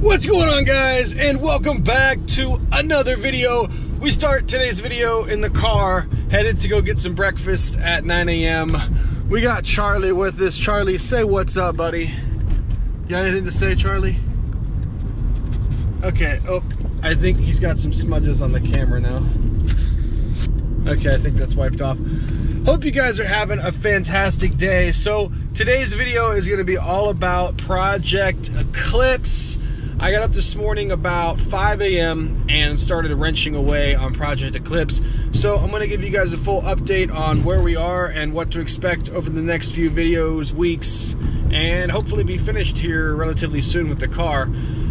What's going on, guys, and welcome back to another video. We start today's video in the car, headed to go get some breakfast at 9 a.m. We got Charlie with us. Charlie, say what's up, buddy. You got anything to say, Charlie? Okay, oh, I think he's got some smudges on the camera now. Okay, I think that's wiped off. Hope you guys are having a fantastic day. So today's video is going to be all about Project Eclipse. I got up this morning about 5 a.m. and started wrenching away on Project Eclipse. So I'm going to give you guys a full update on where we are and what to expect over the next few videos, weeks, and hopefully be finished here relatively soon with the car.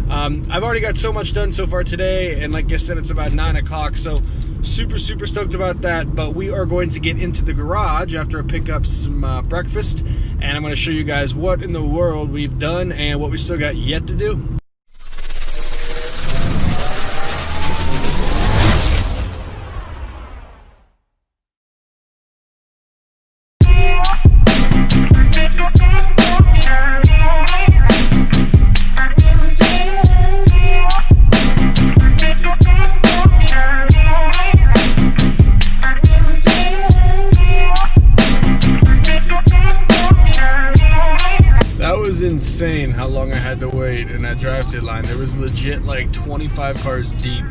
I've already got so much done so far today, and like I said, it's about 9 o'clock, so super stoked about that. But we are going to get into the garage after I pick up some breakfast, and I'm going to show you guys what in the world we've done and what we still got yet to do. Insane how long I had to wait in that drive-thru line. There was legit like 25 cars deep.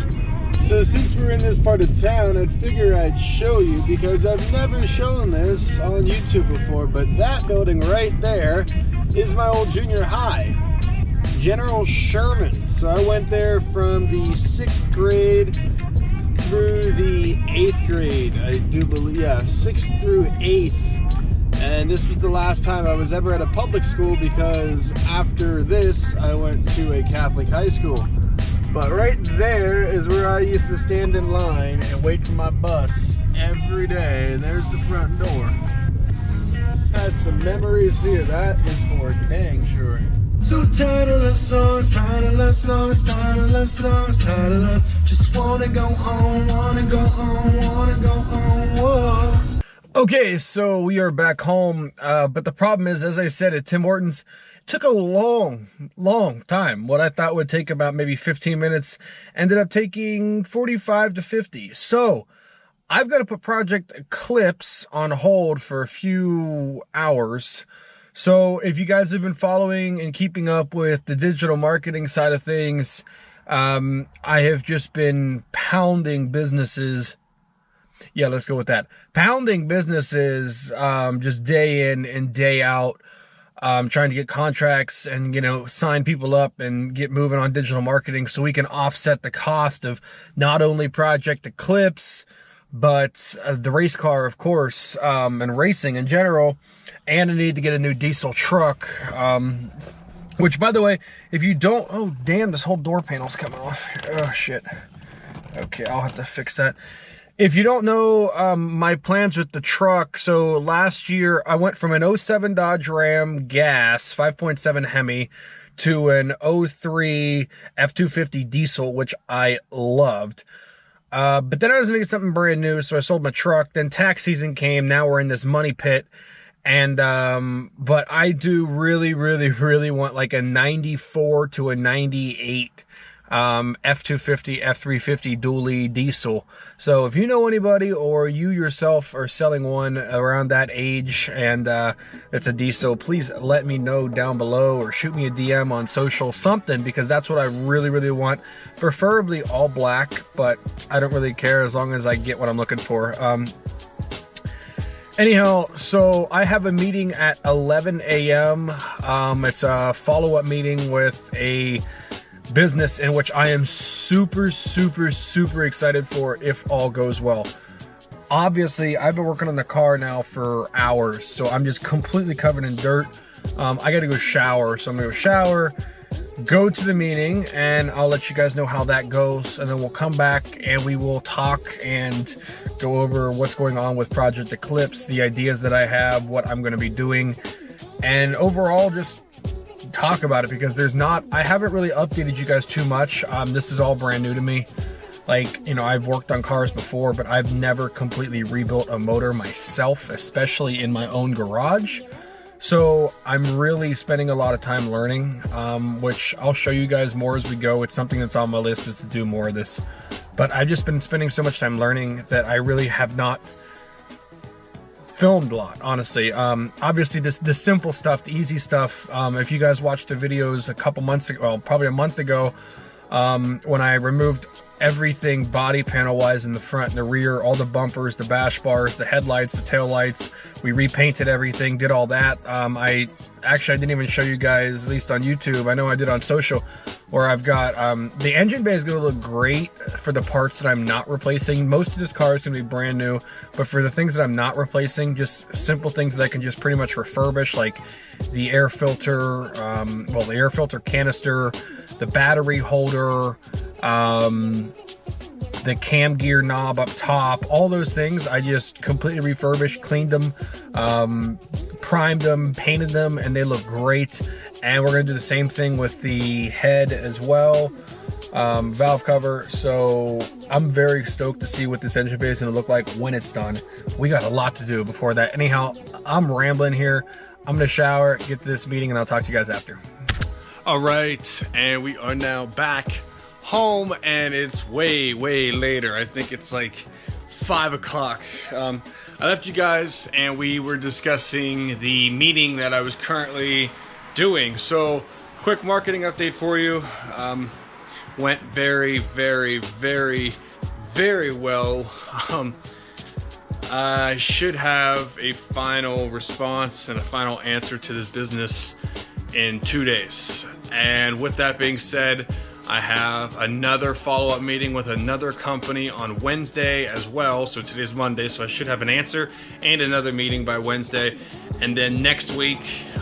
So since we're in this part of town, I figure I'd show you, because I've never shown this on YouTube before, but that building right there is my old junior high, General Sherman. So I went there from the 6th grade through the 8th grade, I do believe. Yeah, 6th through 8th. And this was the last time I was ever at a public school, because after this I went to a Catholic high school. But right there is where I used to stand in line and wait for my bus every day. And there's the front door. Had some memories here, that is for dang sure. So tired of love songs, tired of love songs, tired of love songs, tired of love. Just wanna go home, wanna go home, wanna go home, whoa. Okay, so we are back home, but the problem is, as I said, at Tim Hortons, it took a long time. What I thought would take about maybe 15 minutes ended up taking 45 to 50. So I've got to put Project Eclipse on hold for a few hours. So if you guys have been following and keeping up with the digital marketing side of things, I have just been pounding businesses. Yeah, let's go with that. Pounding businesses just day in and day out, trying to get contracts and, you know, sign people up and get moving on digital marketing so we can offset the cost of not only Project Eclipse, but the race car, of course, and racing in general. And I need to get a new diesel truck, which, by the way, if you don't... Oh, damn, this whole door panel's coming off. Oh, shit. Okay, I'll have to fix that. If you don't know my plans with the truck, so last year I went from an 07 Dodge Ram gas 5.7 Hemi to an 03 F250 diesel, which I loved. But then I was going to get something brand new, so I sold my truck. Then tax season came. Now we're in this money pit. And but I do really want like a 94 to a 98 F250, F350 dually diesel. So if you know anybody, or you yourself are selling one around that age and it's a diesel, please let me know down below, or shoot me a DM on social, something, because that's what I really want. Preferably all black, but I don't really care as long as I get what I'm looking for. Anyhow, so I have a meeting at 11 a.m. It's a follow-up meeting with a business in which I am super excited for, if all goes well. Obviously, I've been working on the car now for hours, so I'm just completely covered in dirt. I gotta go shower, so I'm gonna go shower, go to the meeting, and I'll let you guys know how that goes, and then we'll come back and we will talk and go over what's going on with Project Eclipse, the ideas that I have, what I'm gonna be doing, and overall just talk about it, because I haven't really updated you guys too much. This is all brand new to me. Like, you know, I've worked on cars before, but I've never completely rebuilt a motor myself, especially in my own garage. So I'm really spending a lot of time learning, which I'll show you guys more as we go. It's something that's on my list, is to do more of this. But I've just been spending so much time learning that I really have not filmed a lot, honestly. Obviously the simple stuff, the easy stuff, if you guys watched the videos a couple months ago, well, probably a month ago, when I removed everything body panel wise in the front and the rear, all the bumpers, the bash bars, the headlights, the tail lights, we repainted everything, did all that. I didn't even show you guys, at least on YouTube. I know I did on social, where I've got the engine bay is going to look great for the parts that I'm not replacing. Most of this car is going to be brand new, but for the things that I'm not replacing, just simple things that I can just pretty much refurbish, like the air filter, the air filter canister, the battery holder, the cam gear knob up top, all those things I just completely refurbished, cleaned them, primed them, painted them, and they look great. And we're gonna do the same thing with the head as well, valve cover. So I'm very stoked to see what this engine bay is gonna look like when it's done. We got a lot to do before that. Anyhow, I'm rambling here. I'm gonna shower, get to this meeting, and I'll talk to you guys after. All right, and we are now back home, and it's way later. I think it's like 5 o'clock. I left you guys and we were discussing the meeting that I was currently doing. So quick marketing update for you. Went very well. I should have a final response and a final answer to this business in 2 days. And with that being said, I have another follow-up meeting with another company on Wednesday as well. So today's Monday, so I should have an answer and another meeting by Wednesday. And then next week,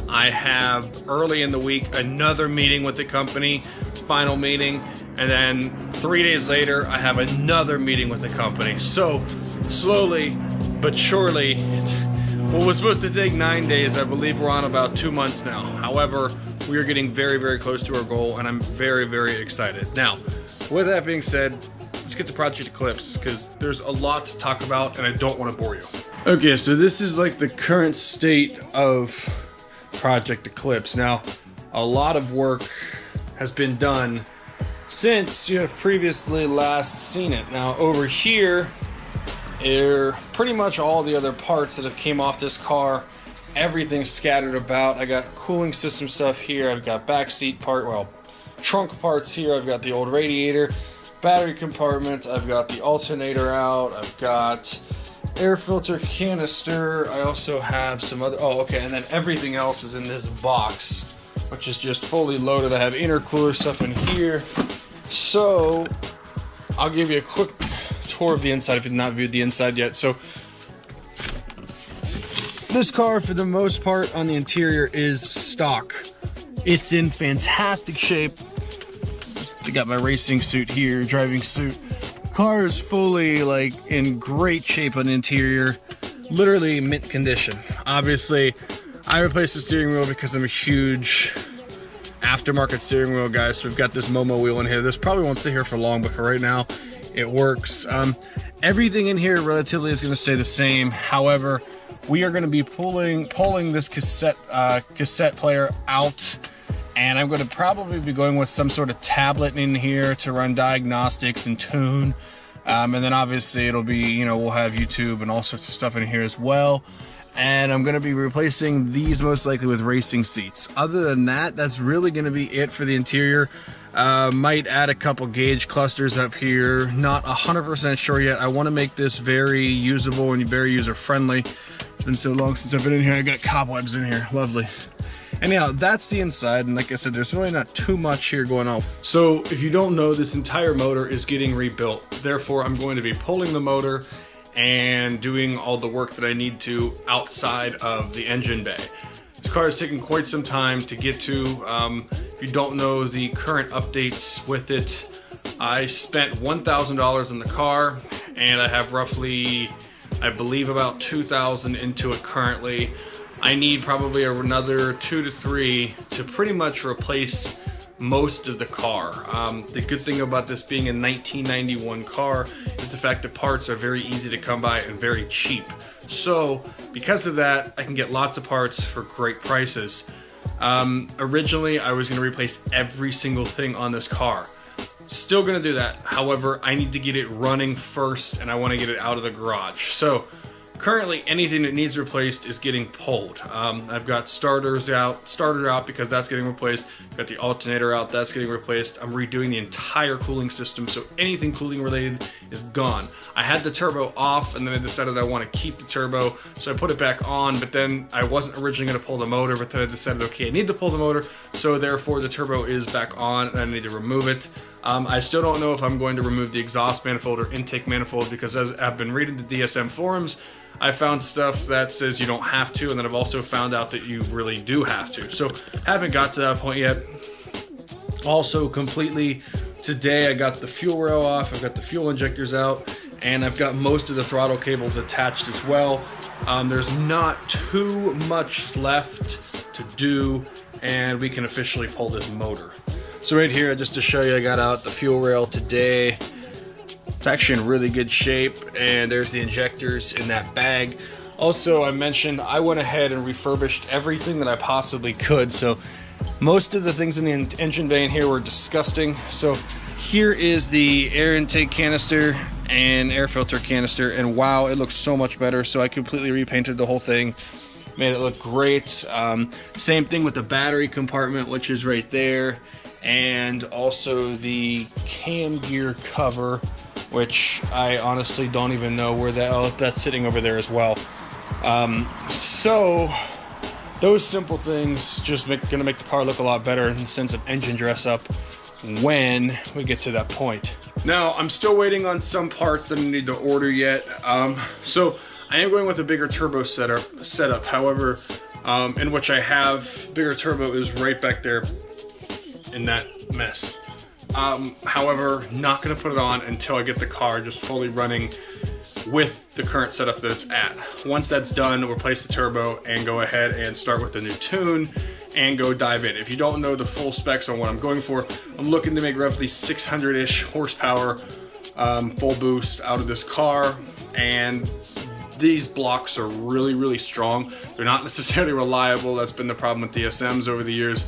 I have early in the week another meeting with the company, final meeting. And then 3 days later, I have another meeting with the company. So slowly but surely, what was supposed to take 9 days, I believe we're on about 2 months now. However, we are getting very close to our goal, and I'm very excited. Now, with that being said, let's get to Project Eclipse, because there's a lot to talk about, and I don't want to bore you. Okay, so this is like the current state of Project Eclipse. Now, a lot of work has been done since you have previously last seen it. Now, over here are pretty much all the other parts that have came off this car. Everything's scattered about. I got cooling system stuff here. I've got backseat trunk parts here. I've got the old radiator, battery compartment. I've got the alternator out. I've got air filter canister. I also have some other, and then everything else is in this box, which is just fully loaded. I have intercooler stuff in here. So I'll give you a quick tour of the inside if you've not viewed the inside yet. So this car, for the most part, on the interior is stock. It's in fantastic shape. I got my racing suit here, driving suit. Car is fully in great shape on the interior, literally mint condition. Obviously, I replaced the steering wheel because I'm a huge aftermarket steering wheel guy. So we've got this Momo wheel in here. This probably won't stay here for long, but for right now, it works. Everything in here relatively is going to stay the same. However, we are going to be pulling this cassette player out, and I'm going to probably be going with some sort of tablet in here to run diagnostics and tune. And then obviously it'll be, we'll have YouTube and all sorts of stuff in here as well. And I'm going to be replacing these most likely with racing seats. Other than that, that's really going to be it for the interior. Might add a couple gauge clusters up here. Not 100% sure yet. I want to make this very usable and very user-friendly. It's been so long since I've been in here. I got cobwebs in here. Lovely. Anyhow, that's the inside, and like I said, there's really not too much here going on. So if you don't know, this entire motor is getting rebuilt. Therefore, I'm going to be pulling the motor and doing all the work that I need to outside of the engine bay. This car has taken quite some time to get to. If you don't know the current updates with it, I spent $1,000 in the car, and I have roughly, I believe, about $2,000 into it currently. I need probably another 2 to 3 to pretty much replace most of the car. The good thing about this being a 1991 car is the fact that parts are very easy to come by and very cheap. So because of that, I can get lots of parts for great prices. Originally, I was going to replace every single thing on this car. Still going to do that. However, I need to get it running first, and I want to get it out of the garage. So currently, anything that needs replaced is getting pulled. I've got starter out because that's getting replaced. Got the alternator out, that's getting replaced. I'm redoing the entire cooling system, so anything cooling related is gone. I had the turbo off, and then I decided I want to keep the turbo, so I put it back on, but then I wasn't originally going to pull the motor, but then I decided, okay, I need to pull the motor, so therefore the turbo is back on, and I need to remove it. I still don't know if I'm going to remove the exhaust manifold or intake manifold, because as I've been reading the DSM forums, I found stuff that says you don't have to, and then I've also found out that you really do have to. So haven't got to that point yet. Also completely today I got the fuel rail off, I've got the fuel injectors out, and I've got most of the throttle cables attached as well. There's not too much left to do, and we can officially pull this motor. So right here, just to show you, I got out the fuel rail today. It's actually in really good shape, and there's the injectors in that bag. Also, I mentioned I went ahead and refurbished everything that I possibly could. So most of the things in the engine bay in here were disgusting. So here is the air intake canister and air filter canister, and wow, it looks so much better. So I completely repainted the whole thing, made it look great. Same thing with the battery compartment, which is right there, and also the cam gear cover, which I honestly don't even know where that's sitting over there as well. So those simple things just gonna make the car look a lot better and send some engine dress up when we get to that point. Now, I'm still waiting on some parts that I need to order yet. So I am going with a bigger turbo setup. However, in which I have bigger turbo is right back there in that mess. However, not going to put it on until I get the car just fully running with the current setup that it's at. Once that's done, replace the turbo and go ahead and start with the new tune and go dive in. If you don't know the full specs on what I'm going for, I'm looking to make roughly 600-ish horsepower full boost out of this car, and these blocks are really, really strong. They're not necessarily reliable. That's been the problem with DSMs over the years.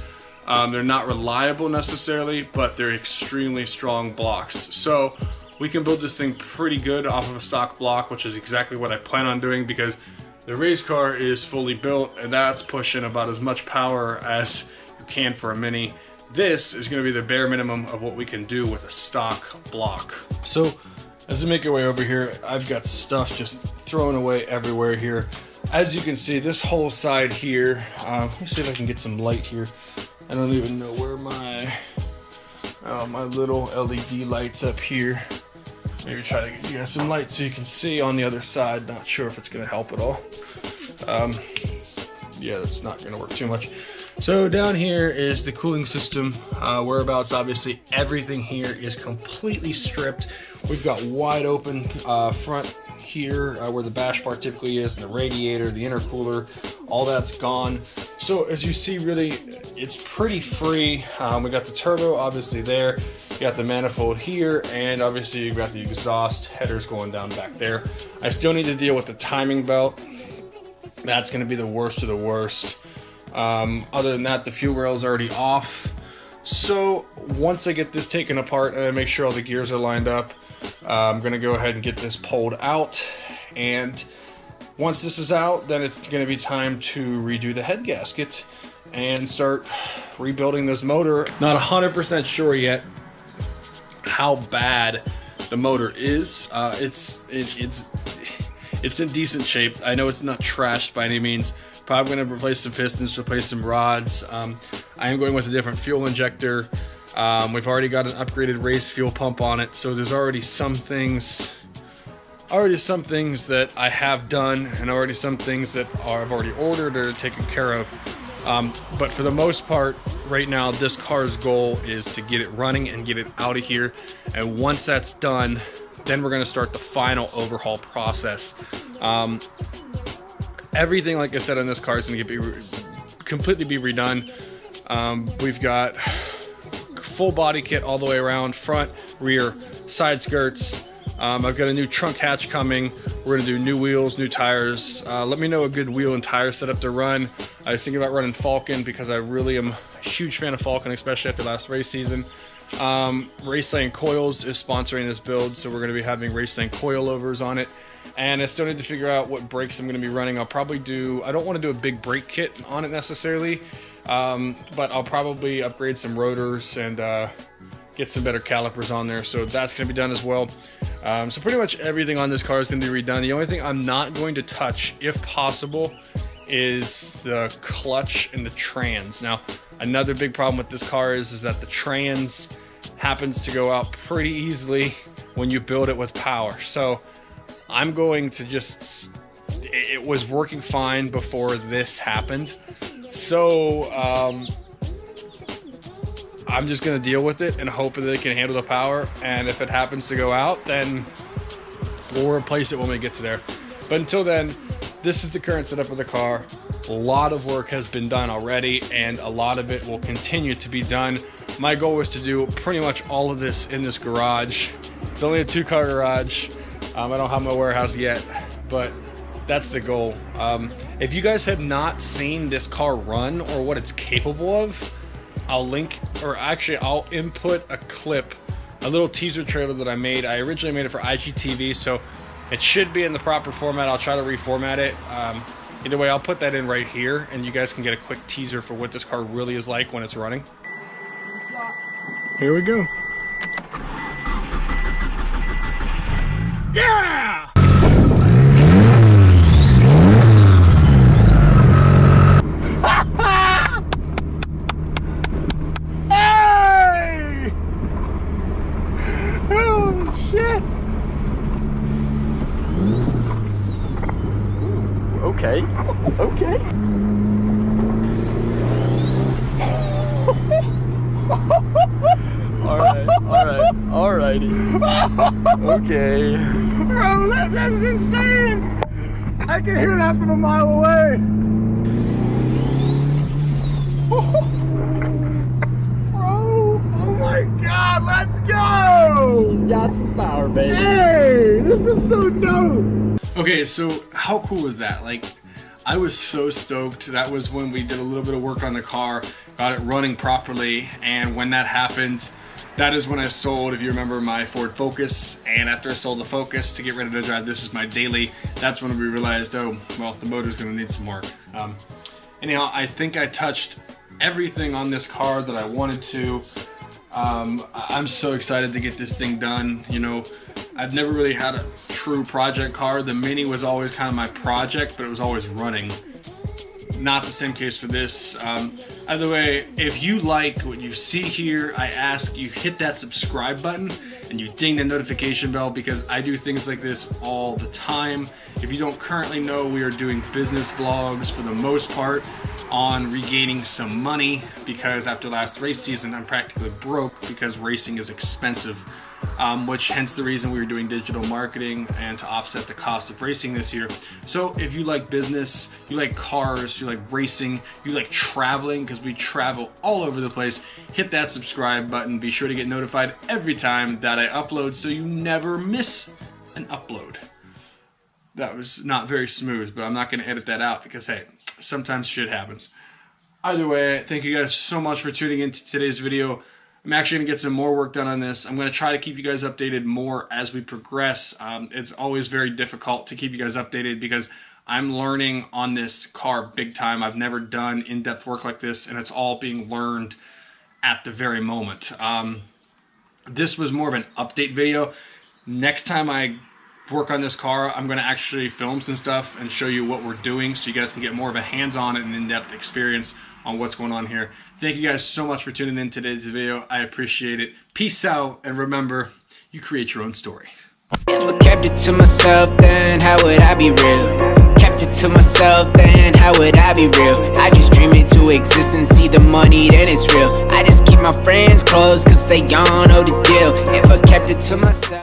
They're not reliable necessarily, but they're extremely strong blocks. So we can build this thing pretty good off of a stock block, which is exactly what I plan on doing, because the race car is fully built and that's pushing about as much power as you can for a Mini. This is going to be the bare minimum of what we can do with a stock block. So as we make our way over here, I've got stuff just thrown away everywhere here. As you can see, this whole side here, let me see if I can get some light here. I don't even know where my little LED lights up here. Maybe try to get you guys some light so you can see on the other side. Not sure if it's going to help at all. Yeah, that's not going to work too much. So down here is the cooling system. Whereabouts, obviously, everything here is completely stripped. We've got wide open front here where the bash part typically is, and the radiator, the intercooler, all that's gone. So as you see, really, it's pretty free. We got the turbo obviously there, you got the manifold here, and obviously you've got the exhaust headers going down back there. I still need to deal with the timing belt. That's going to be the worst of the worst. Other than that, the fuel rail is already off. So once I get this taken apart and I make sure all the gears are lined up, I'm going to go ahead and get this pulled out, and once this is out, then it's going to be time to redo the head gasket and start rebuilding this motor. Not 100% sure yet how bad the motor is. It's in decent shape. I know it's not trashed by any means. Probably going to replace some pistons, replace some rods. I am going with a different fuel injector. We've already got an upgraded race fuel pump on it, so there's already some things that I have done, and already some things that I've already ordered or taken care of. But for the most part, right now, this car's goal is to get it running and get it out of here. And once that's done, then we're going to start the final overhaul process. Everything, like I said, on this car is going to completely be redone. We've got full body kit all the way around, front, rear, side skirts. I've got a new trunk hatch coming. We're gonna do new wheels, new tires. Let me know a good wheel and tire setup to run. I was thinking about running Falcon because I really am a huge fan of Falcon, especially after last race season. Racelane Coils is sponsoring this build, so we're gonna be having Racelane coilovers on it. And I still need to figure out what brakes I'm gonna be running. I'll probably do, I don't wanna do a big brake kit on it necessarily, but I'll probably upgrade some rotors and get some better calipers on there, so that's going to be done as well. So pretty much everything on this car is going to be redone. The only thing I'm not going to touch, if possible, is the clutch and the trans. Now, another big problem with this car is that the trans happens to go out pretty easily when you build it with power. So I'm going to just, it was working fine before this happened. So I'm just going to deal with it and hope that it can handle the power, and if it happens to go out, then we'll replace it when we get to there. But until then, this is the current setup of the car. A lot of work has been done already, and a lot of it will continue to be done. My goal was to do pretty much all of this in this garage. It's only a 2-car garage. I don't have my warehouse yet, but that's the goal. If you guys have not seen this car run or what it's capable of, I'll link, or actually I'll input a clip, a little teaser trailer that I made. I originally made it for IGTV, so it should be in the proper format. I'll try to reformat it. Either way, I'll put that in right here, and you guys can get a quick teaser for what this car really is like when it's running. Here we go. Yeah! Okay. Okay. Alrighty. Okay. Bro, that's insane! I can hear that from a mile away. Bro, oh my god, let's go! He's got some power, baby. Hey, this is so dope! Okay, so how cool was that? Like, I was so stoked. That was when we did a little bit of work on the car, got it running properly, and when that happened, that is when I sold, if you remember, my Ford Focus. And after I sold the Focus to get ready to drive This Is My Daily, that's when we realized, oh, well, the motor's gonna need some work. Anyhow, I think I touched everything on this car that I wanted to. I'm so excited to get this thing done. You know, I've never really had a true project car. The Mini was always kind of my project, but it was always running. Not the same case for this. Either way, if you like what you see here, I ask you hit that subscribe button and you ding the notification bell, because I do things like this all the time. If you don't currently know, we are doing business vlogs for the most part on regaining some money, because after last race season I'm practically broke because racing is expensive, which hence the reason we were doing digital marketing and to offset the cost of racing this year. So if you like business, you like cars, you like racing, you like traveling, because we travel all over the place, hit that subscribe button. Be sure to get notified every time that I upload so you never miss an upload. That was not very smooth, but I'm not going to edit that out because, hey, sometimes shit happens. Either way, thank you guys so much for tuning into today's video. I'm actually going to get some more work done on this. I'm going to try to keep you guys updated more as we progress. It's always very difficult to keep you guys updated because I'm learning on this car big time. I've never done in-depth work like this, and it's all being learned at the very moment. This was more of an update video. Next time I work on this car, I'm going to actually film some stuff and show you what we're doing so you guys can get more of a hands-on and in-depth experience on what's going on here. Thank you guys so much for tuning in today's video. I appreciate it. Peace out, and remember, you create your own story. If I kept it to myself, then how would I be real? Kept it to myself, then how would I be real? I just dream into existence, see the money, then it's real. I just keep my friends close, cause they all know the deal. If I kept it to myself